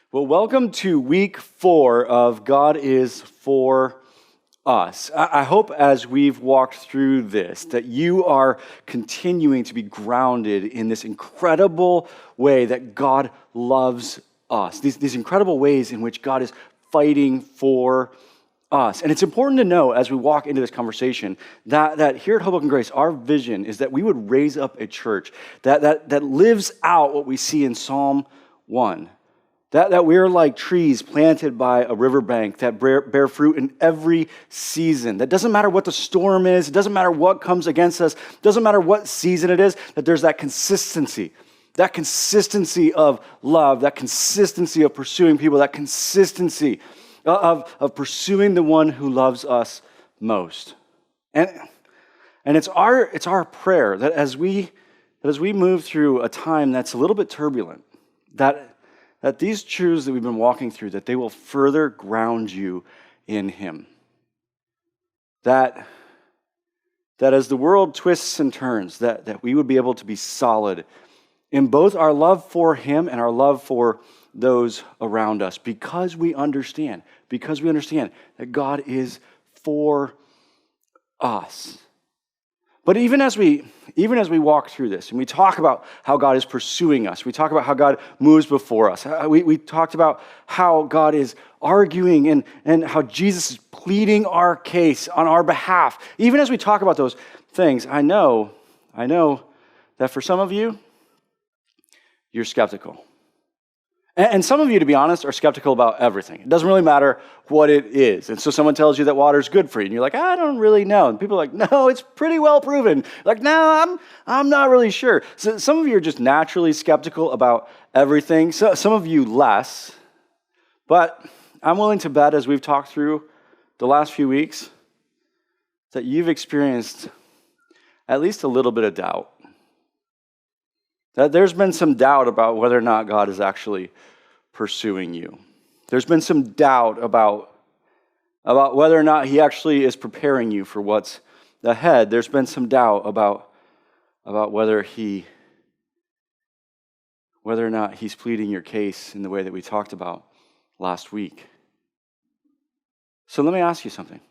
Well, welcome to week 4 of God is for us. I hope as we've walked through this that you are continuing to be grounded in this incredible way that God loves us, these incredible ways in which God is fighting for us. And it's important to know as we walk into this conversation that here at Hoboken Grace, our vision is that we would raise up a church that lives out what we see in Psalm 1. That we're like trees planted by a riverbank that bear fruit in every season. That doesn't matter what the storm is, it doesn't matter what comes against us, it doesn't matter what season it is, that there's that consistency of love, that consistency of pursuing people, that consistency of pursuing the one who loves us most. And it's our prayer that as we move through a time that's a little bit turbulent, that these truths that we've been walking through, that they will further ground you in Him. That as the world twists and turns, that we would be able to be solid in both our love for Him and our love for those around us, because we understand that God is for us. But even as we walk through this and we talk about how God is pursuing us, we talk about how God moves before us, we talked about how God is arguing and how Jesus is pleading our case on our behalf. Even as we talk about those things, I know that for some of you, you're skeptical. And some of you, to be honest, are skeptical about everything. It doesn't really matter what it is. And so someone tells you that water is good for you, and you're like, I don't really know. And people are like, no, it's pretty well proven. Like, no, I'm not really sure. So some of you are just naturally skeptical about everything. So some of you less. But I'm willing to bet, as we've talked through the last few weeks, that you've experienced at least a little bit of doubt. That there's been some doubt about whether or not God is actually pursuing you. There's been some doubt about whether or not He actually is preparing you for what's ahead. There's been some doubt about whether or not He's pleading your case in the way that we talked about last week. So let me ask you something.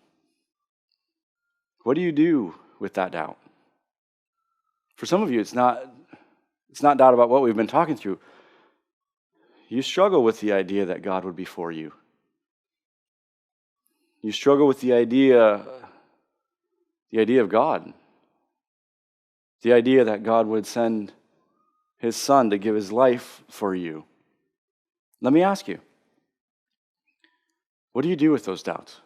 What do you do with that doubt? For some of you, it's not doubt about what we've been talking through. You struggle with the idea that God would be for you. You struggle with the idea of God. The idea that God would send His Son to give His life for you. Let me ask you, what do you do with those doubts?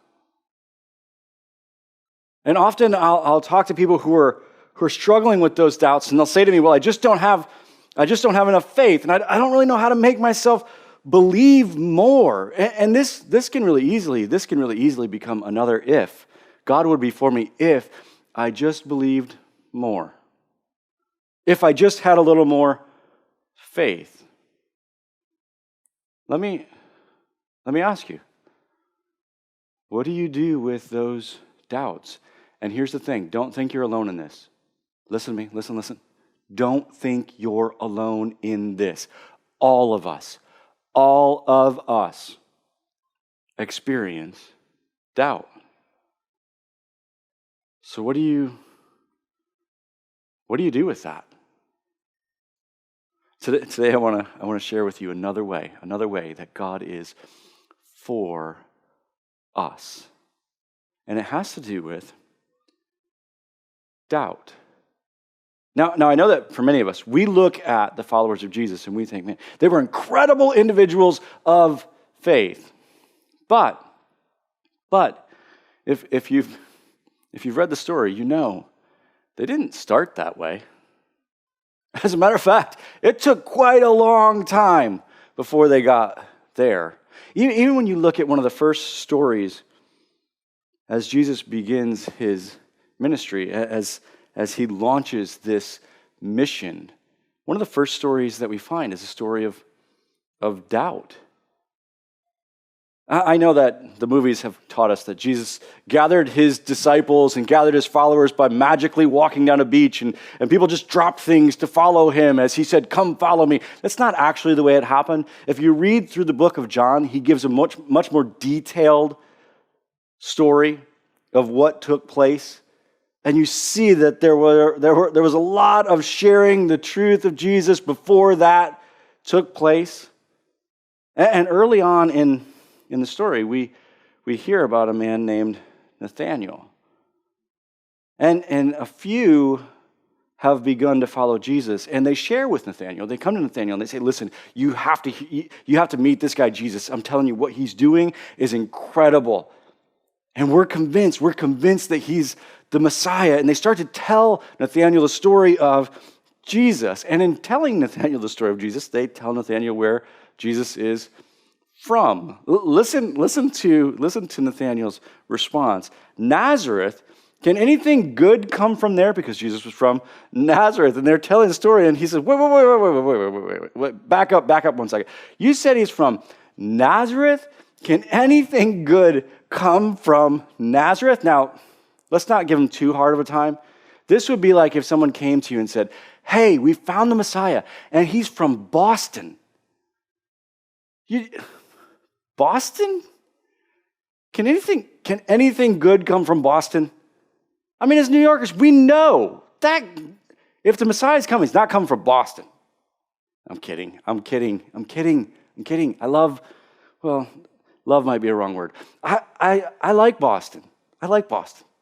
And often I'll talk to people who are struggling with those doubts, and they'll say to me, well, I just don't have enough faith, and I don't really know how to make myself believe more. And this can really easily become another if. God would be for me if I just believed more. If I just had a little more faith. Let me ask you, what do you do with those doubts? And here's the thing, don't think you're alone in this. Listen to me, listen. Don't think you're alone in this. All of us experience doubt. So what do you do with that? Today I want to share with you another way that God is for us. And it has to do with doubt. Now, I know that for many of us, we look at the followers of Jesus and we think, man, they were incredible individuals of faith. But if you've read the story, you know they didn't start that way. As a matter of fact, it took quite a long time before they got there. Even when you look at one of the first stories as Jesus begins His ministry, as He launches this mission, one of the first stories that we find is a story of doubt. I know that the movies have taught us that Jesus gathered his disciples and gathered his followers by magically walking down a beach, and people just dropped things to follow him as he said, "Come follow me." That's not actually the way it happened. If you read through the book of John, he gives a much more detailed story of what took place. And you see that there was a lot of sharing the truth of Jesus before that took place. And early on in the story, we hear about a man named Nathanael. And a few have begun to follow Jesus, and they share with Nathanael. They come to Nathanael and they say, "Listen, you have to meet this guy Jesus. I'm telling you, what he's doing is incredible. And we're convinced that he's the Messiah." And they start to tell Nathanael the story of Jesus. And in telling Nathanael the story of Jesus, they tell Nathanael where Jesus is from. Listen to Nathanael's response. "Nazareth, can anything good come from there?" Because Jesus was from Nazareth. And they're telling the story, and he says, wait, back up 1 second. "You said he's from Nazareth? Can anything good come from Nazareth?" Now, let's not give him too hard of a time. This would be like if someone came to you and said, "Hey, we found the Messiah, and he's from Boston." Boston? Can anything good come from Boston? I mean, as New Yorkers, we know that if the Messiah is coming, he's not coming from Boston. I'm kidding. Love might be a wrong word. I like Boston.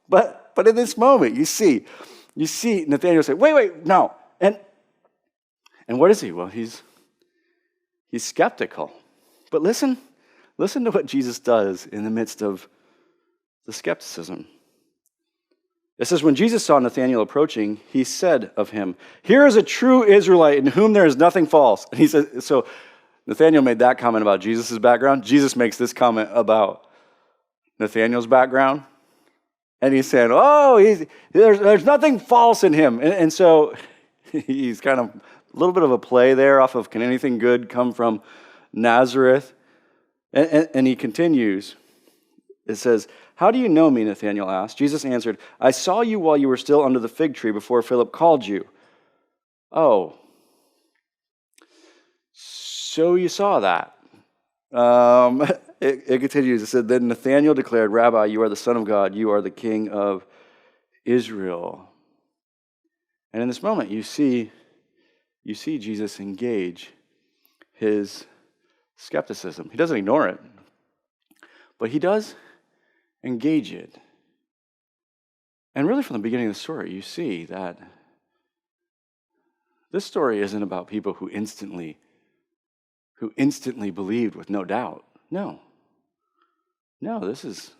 But in this moment, you see Nathanael say, wait, no. And what is he? Well, he's skeptical. But listen to what Jesus does in the midst of the skepticism. It says, "When Jesus saw Nathanael approaching, he said of him, 'Here is a true Israelite in whom there is nothing false.'" And he says, so Nathanael made that comment about Jesus' background. Jesus makes this comment about Nathanael's background. And he's saying, there's nothing false in him. And so he's kind of a little bit of a play there off of, can anything good come from Nazareth? And he continues. It says, "How do you know me?" Nathanael asked. Jesus answered, "I saw you while you were still under the fig tree before Philip called you." "Oh, so you saw that." It continues. It said, "Then Nathanael declared, 'Rabbi, you are the Son of God. You are the King of Israel.'" And in this moment, you see Jesus engage his skepticism. He doesn't ignore it, but he does engage it. And really, from the beginning of the story, you see that this story isn't about people who instantly believed with no doubt. No, this is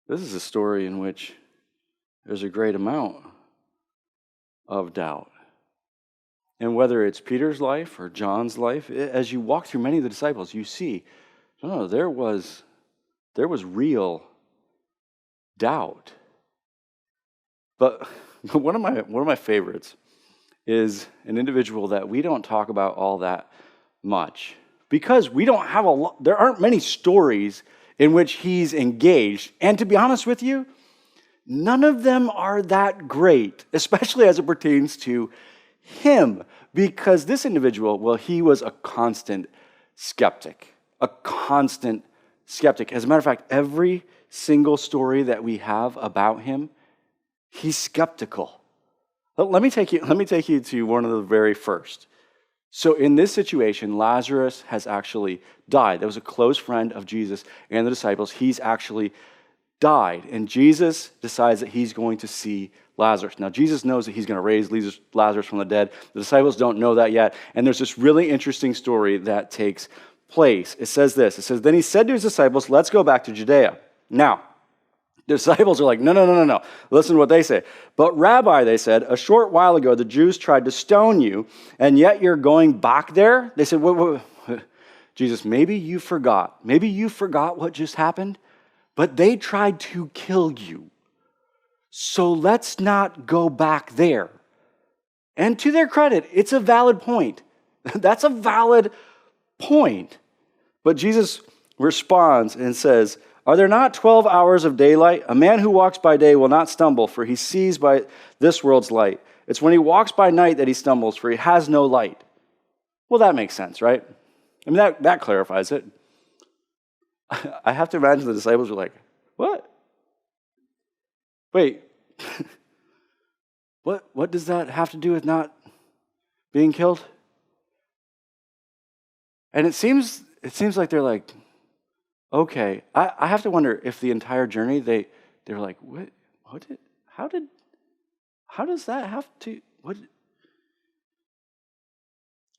a story in which there's a great amount of doubt. And whether it's Peter's life or John's life, as you walk through many of the disciples, you see, there was real doubt. But one of my favorites is an individual that we don't talk about all that much, because we don't have there aren't many stories in which he's engaged. And to be honest with you, none of them are that great, especially as it pertains to him, because this individual, he was a constant skeptic. As a matter of fact, every single story that we have about him, he's skeptical. Let me take you to one of the very first. So in this situation, Lazarus has actually died. That was a close friend of Jesus and the disciples. He's actually died. And Jesus decides that he's going to see Lazarus. Now, Jesus knows that he's going to raise Lazarus from the dead. The disciples don't know that yet. And there's this really interesting story that takes place. It says this. It says, "Then he said to his disciples, 'Let's go back to Judea.' Now, the disciples are like, no. Listen to what they say. 'But Rabbi,' they said, 'a short while ago the Jews tried to stone you, and yet you're going back there?' They said, wait. Jesus, maybe you forgot. Maybe you forgot what just happened, but they tried to kill you. So let's not go back there." And to their credit, it's a valid point. That's a valid point. But Jesus responds and says, "Are there not 12 hours of daylight? A man who walks by day will not stumble, for he sees by this world's light. It's when he walks by night that he stumbles, for he has no light." Well, that makes sense, right? I mean, that clarifies it. I have to imagine the disciples were like, "What? Wait, what does that have to do with not being killed?" And it seems like they're like, okay. I have to wonder if the entire journey they were like, how does that have to, what?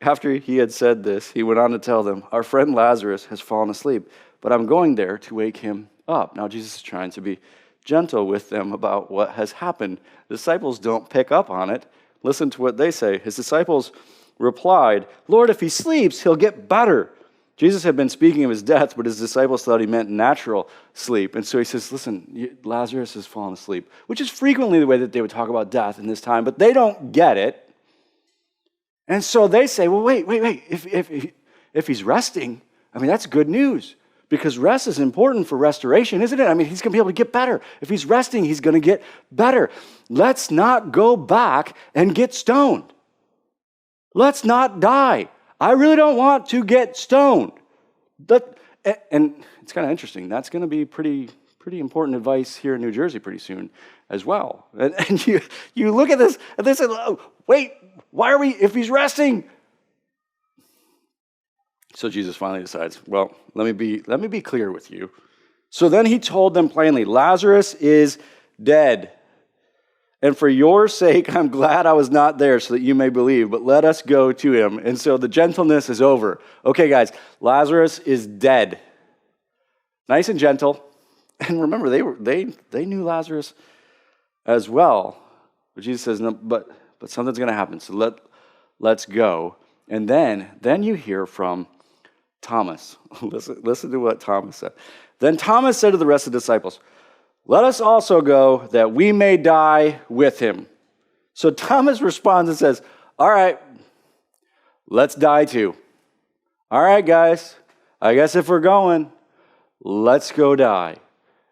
After he had said this, he went on to tell them, "Our friend Lazarus has fallen asleep, but I'm going there to wake him up." Now Jesus is trying to be gentle with them about what has happened. The disciples don't pick up on it. Listen to what they say. His disciples replied, "Lord, if he sleeps, he'll get better." Jesus had been speaking of his death, but his disciples thought he meant natural sleep. And so he says, "Listen, Lazarus has fallen asleep," which is frequently the way that they would talk about death in this time, but they don't get it. And so they say, "Well, wait. If he's resting, I mean, that's good news, because rest is important for restoration, isn't it? I mean, he's going to be able to get better. If he's resting, he's going to get better. Let's not go back and get stoned. Let's not die. I really don't want to get stoned." And it's kind of interesting. That's going to be pretty important advice here in New Jersey pretty soon as well. And you look at this, and they say, "Oh, wait, why are we, if he's resting?" So Jesus finally decides, well, let me be clear with you. So then he told them plainly, "Lazarus is dead. And for your sake, I'm glad I was not there so that you may believe, but let us go to him." And so the gentleness is over. Okay, guys, Lazarus is dead. Nice and gentle. And remember, they knew Lazarus as well. But Jesus says, "No, but something's going to happen. So let's go." And then you hear from Thomas. Listen to what Thomas said. Then Thomas said to the rest of the disciples, "Let us also go, that we may die with him." So Thomas responds and says, "All right, let's die too. All right, guys, I guess if we're going, let's go die.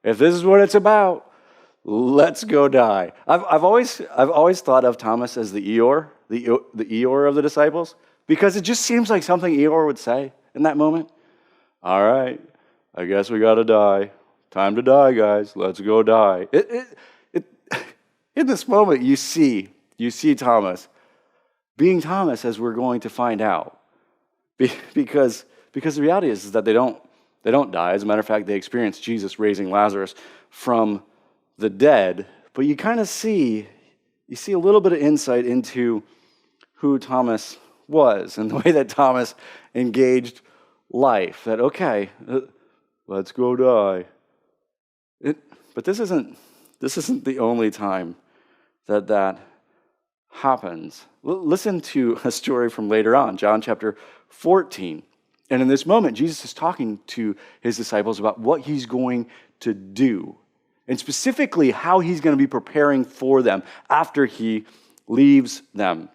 If this is what it's about, let's go die." I've always thought of Thomas as the Eeyore, the Eeyore of the disciples, because it just seems like something Eeyore would say in that moment. "All right, I guess we got to die. Time to die, guys. Let's go die." In this moment, you see Thomas being Thomas, as we're going to find out, because the reality is that they don't die. As a matter of fact, they experience Jesus raising Lazarus from the dead. But you kind of see a little bit of insight into who Thomas was and the way that Thomas engaged life. That, okay, let's go die. But this isn't the only time that happens. Listen to a story from later on, John chapter 14. And in this moment, Jesus is talking to his disciples about what he's going to do, and specifically how he's going to be preparing for them after he leaves them.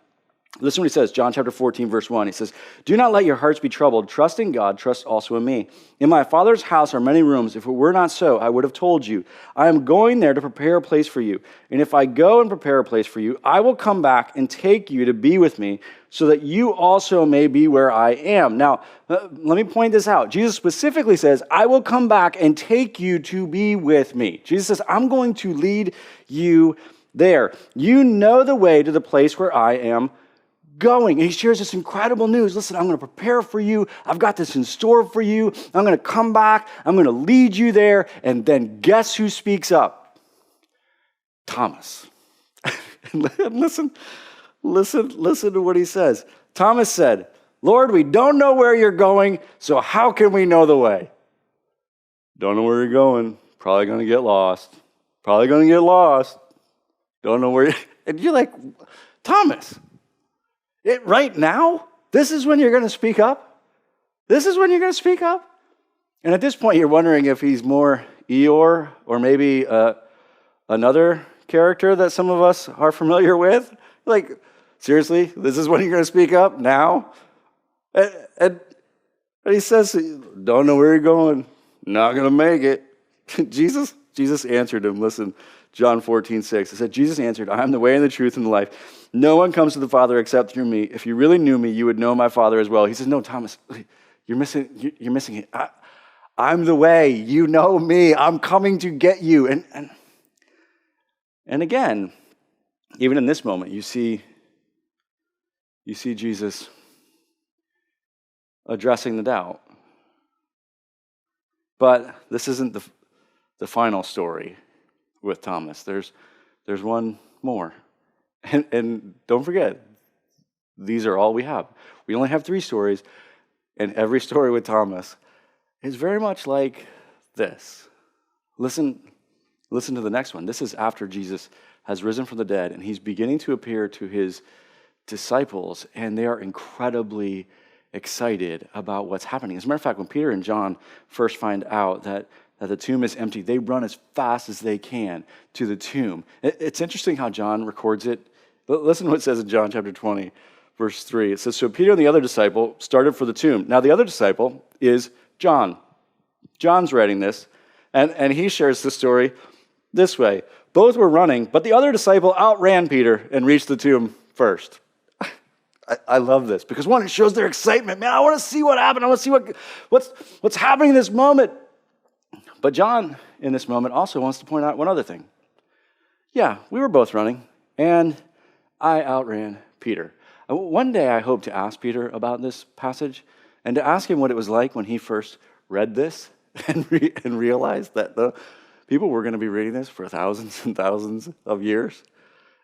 Listen what he says, John chapter 14, verse 1. He says, "Do not let your hearts be troubled. Trust in God. Trust also in me. In my Father's house are many rooms. If it were not so, I would have told you. I am going there to prepare a place for you. And if I go and prepare a place for you, I will come back and take you to be with me, so that you also may be where I am." Now, let me point this out. Jesus specifically says, "I will come back and take you to be with me." Jesus says, "I'm going to lead you there. You know the way to the place where I am going." And he shares this incredible news. "Listen, I'm going to prepare for you. I've got this in store for you. I'm going to come back. I'm going to lead you there." And then guess who speaks up? Thomas. Listen to what he says. Thomas said, "Lord, we don't know where you're going, so how can we know the way?" Don't know where you're going. Probably going to get lost. Don't know where and you're like, Thomas, right now? This is when you're going to speak up? And at this point, you're wondering if he's more Eeyore or maybe another character that some of us are familiar with. Like, seriously, this is when you're going to speak up? Now? And And he says, don't know where you're going. Not going to make it. Jesus answered him. Listen, John 14:6. It said, Jesus answered, I am the way and the truth and the life. No one comes to the Father except through me. If you really knew me, you would know my Father as well. He says, no, Thomas, you're missing it. I'm the way. You know me. I'm coming to get you. And again, even in this moment, you see Jesus addressing the doubt. But this isn't the final story with Thomas. There's one more. And don't forget, these are all we have. We only have 3 stories, and every story with Thomas is very much like this. Listen to the next one. This is after Jesus has risen from the dead, and he's beginning to appear to his disciples, and they are incredibly excited about what's happening. As a matter of fact, when Peter and John first find out that the tomb is empty, they run as fast as they can to the tomb. It's interesting how John records it. Listen to what it says in John chapter 20, verse 3. It says, so Peter and the other disciple started for the tomb. Now the other disciple is John. John's writing this, and he shares the story this way. Both were running, but the other disciple outran Peter and reached the tomb first. I love this because, one, it shows their excitement. Man, I want to see what happened. I want to see what's happening in this moment. But John, in this moment, also wants to point out one other thing. Yeah, we were both running, and I outran Peter. One day I hope to ask Peter about this passage and to ask him what it was like when he first read this and realized that the people were going to be reading this for thousands and thousands of years.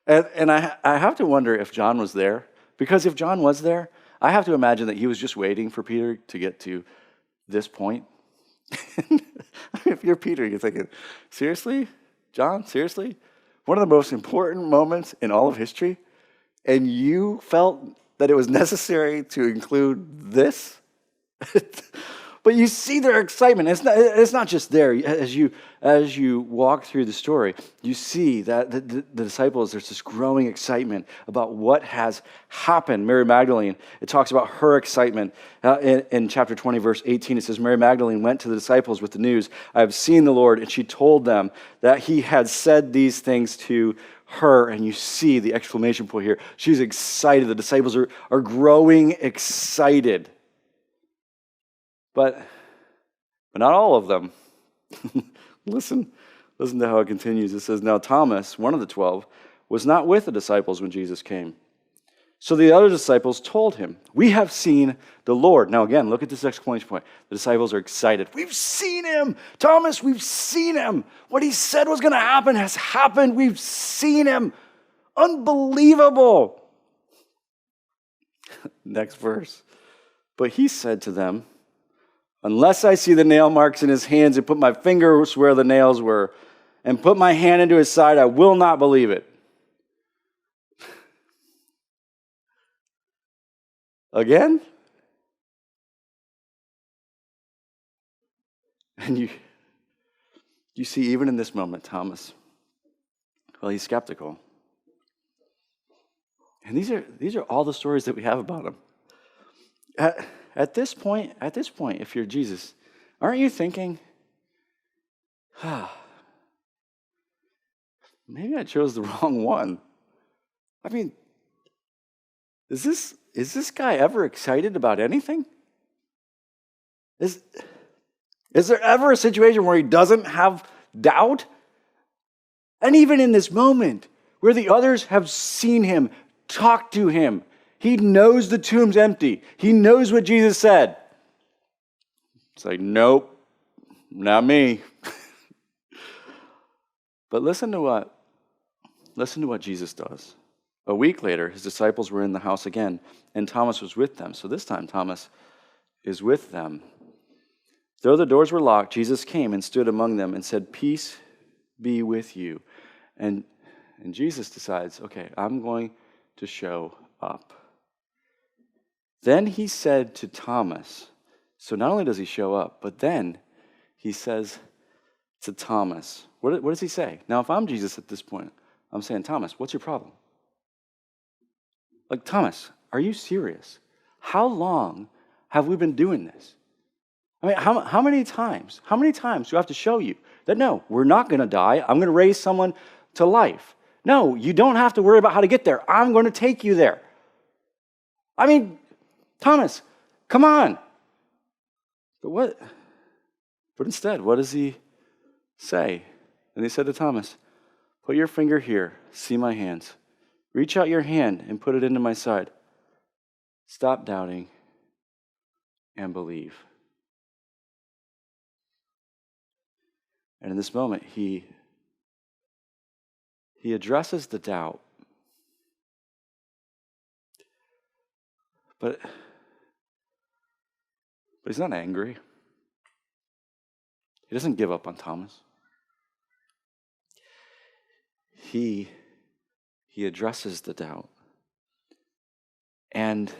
And I have to wonder if John was there. Because if John was there, I have to imagine that he was just waiting for Peter to get to this point. If you're Peter, you're thinking, seriously? John, seriously? One of the most important moments in all of history? And you felt that it was necessary to include this? But you see their excitement. It's not just there. As you walk through the story, you see that the disciples, there's this growing excitement about what has happened. Mary Magdalene, it talks about her excitement. In chapter 20, verse 18, it says, Mary Magdalene went to the disciples with the news, I have seen the Lord, and she told them that he had said these things to her. And you see the exclamation point here. She's excited. The disciples are growing excited. But not all of them. Listen to how it continues. It says, now Thomas, one of the 12, was not with the disciples when Jesus came. So the other disciples told him, we have seen the Lord. Now again, look at this exclamation point. The disciples are excited. We've seen him. Thomas, we've seen him. What he said was going to happen has happened. We've seen him. Unbelievable. Next verse. But he said to them, unless I see the nail marks in his hands and put my fingers where the nails were and put my hand into his side, I will not believe it. Again? And you see, even in this moment, Thomas, well, he's skeptical. And these are all the stories that we have about him. At this point, if you're Jesus, aren't you thinking, maybe I chose the wrong one? I mean, is this guy ever excited about anything? Is there ever a situation where he doesn't have doubt? And even in this moment, where the others have seen him, talked to him, he knows the tomb's empty. He knows what Jesus said. It's like, nope, not me. But listen to what Jesus does. A week later, his disciples were in the house again, and Thomas was with them. So this time, Thomas is with them. Though the doors were locked, Jesus came and stood among them and said, peace be with you. And Jesus decides, okay, I'm going to show up. Then he said to Thomas, so not only does he show up, but then he says to Thomas, what does he say? Now, if I'm Jesus at this point, I'm saying, Thomas, what's your problem? Like, Thomas, are you serious? How long have we been doing this? I mean, how many times? How many times do I have to show you that no, we're not going to die. I'm going to raise someone to life. No, you don't have to worry about how to get there. I'm going to take you there. I mean, Thomas, come on. But instead, what does he say? And he said to Thomas, put your finger here, see my hands. Reach out your hand and put it into my side. Stop doubting and believe. And in this moment, he addresses the doubt. But he's not angry. He doesn't give up on Thomas. He addresses the doubt. And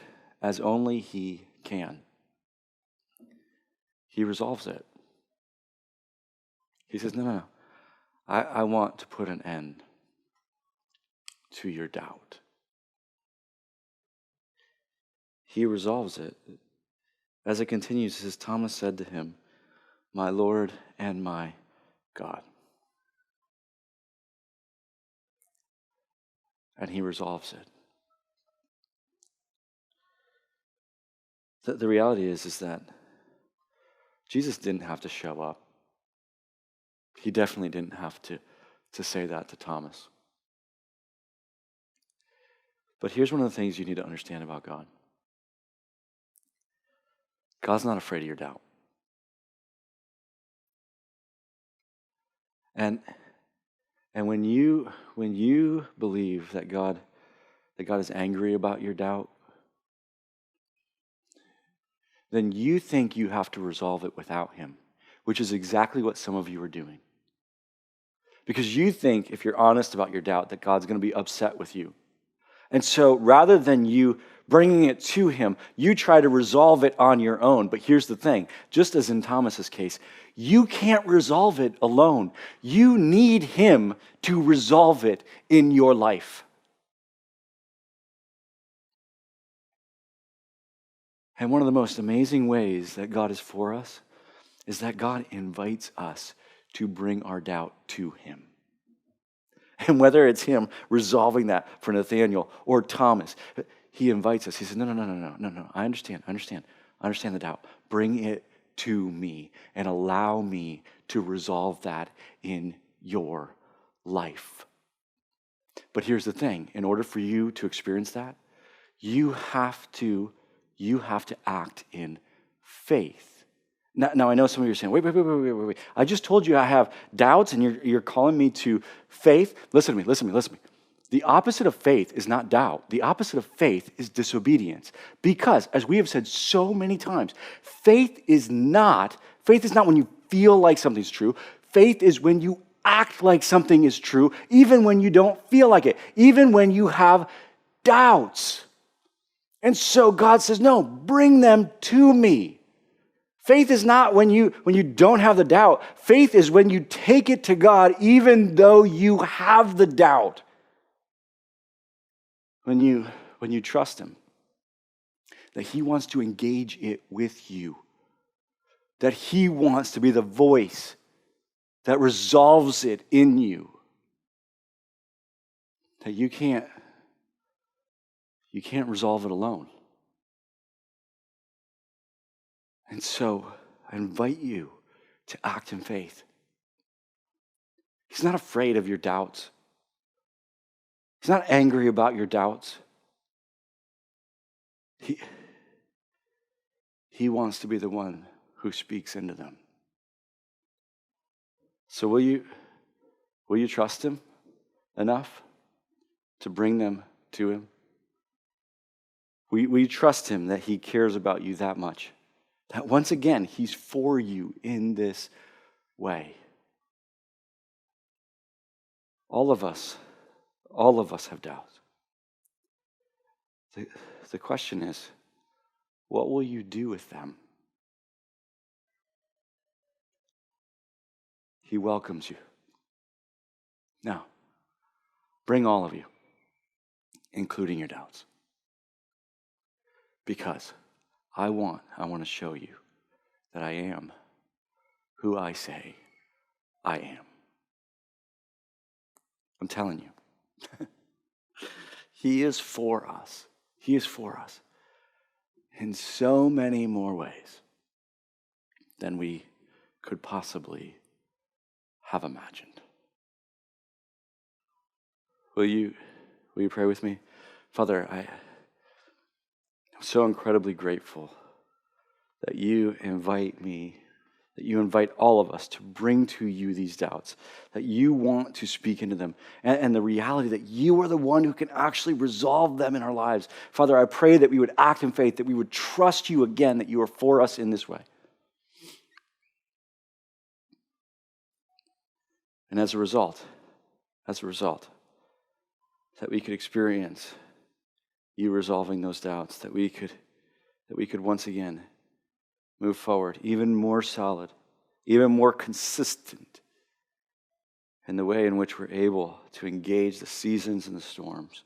as only he can, he resolves it. He says, no. I want to put an end to your doubt. He resolves it. As it continues, it says, Thomas said to him, my Lord and my God. And he resolves it. The reality is that Jesus didn't have to show up. He definitely didn't have to say that to Thomas. But here's one of the things you need to understand about God. God's not afraid of your doubt. And when you believe that God is angry about your doubt, then you think you have to resolve it without him, which is exactly what some of you are doing. Because you think, if you're honest about your doubt, that God's going to be upset with you. And so rather than you bringing it to him, you try to resolve it on your own. But here's the thing, just as in Thomas's case, you can't resolve it alone. You need him to resolve it in your life. And one of the most amazing ways that God is for us is that God invites us to bring our doubt to him. And whether it's him resolving that for Nathaniel or Thomas, he invites us. He says, no. I understand the doubt. Bring it to me and allow me to resolve that in your life. But here's the thing. In order for you to experience that, you have to act in faith. Now I know some of you are saying, wait. I just told you I have doubts and you're calling me to faith. Listen to me. The opposite of faith is not doubt. The opposite of faith is disobedience. Because, as we have said so many times, faith is not when you feel like something's true. Faith is when you act like something is true, even when you don't feel like it, even when you have doubts. And so God says, no, bring them to me. Faith is not when you don't have the doubt. Faith is when you take it to God even though you have the doubt. When you trust him, that he wants to engage it with you, that he wants to be the voice that resolves it in you, that you can't resolve it alone. And so I invite you to act in faith. He's not afraid of your doubts. He's not angry about your doubts. He wants to be the one who speaks into them. So will you trust him enough to bring them to him? Will you trust him that he cares about you that much? That once again, he's for you in this way. All of us have doubts. The question is, what will you do with them? He welcomes you. Now, bring all of you, including your doubts. Because I want to show you that I am who I say I am. I'm telling you. He is for us. He is for us in so many more ways than we could possibly have imagined. Will you pray with me? Father, I'm so incredibly grateful that you invite me, that you invite all of us to bring to you these doubts, that you want to speak into them, and the reality that you are the one who can actually resolve them in our lives. Father, I pray that we would act in faith, that we would trust you again, that you are for us in this way. And as a result, that we could experience you resolving those doubts, that we could once again move forward, even more solid, even more consistent in the way in which we're able to engage the seasons and the storms,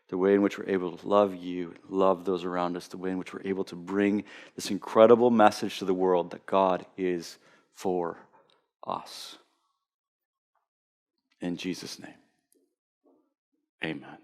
the way in which we're able to love you, love those around us, the way in which we're able to bring this incredible message to the world that God is for us. In Jesus' name, amen.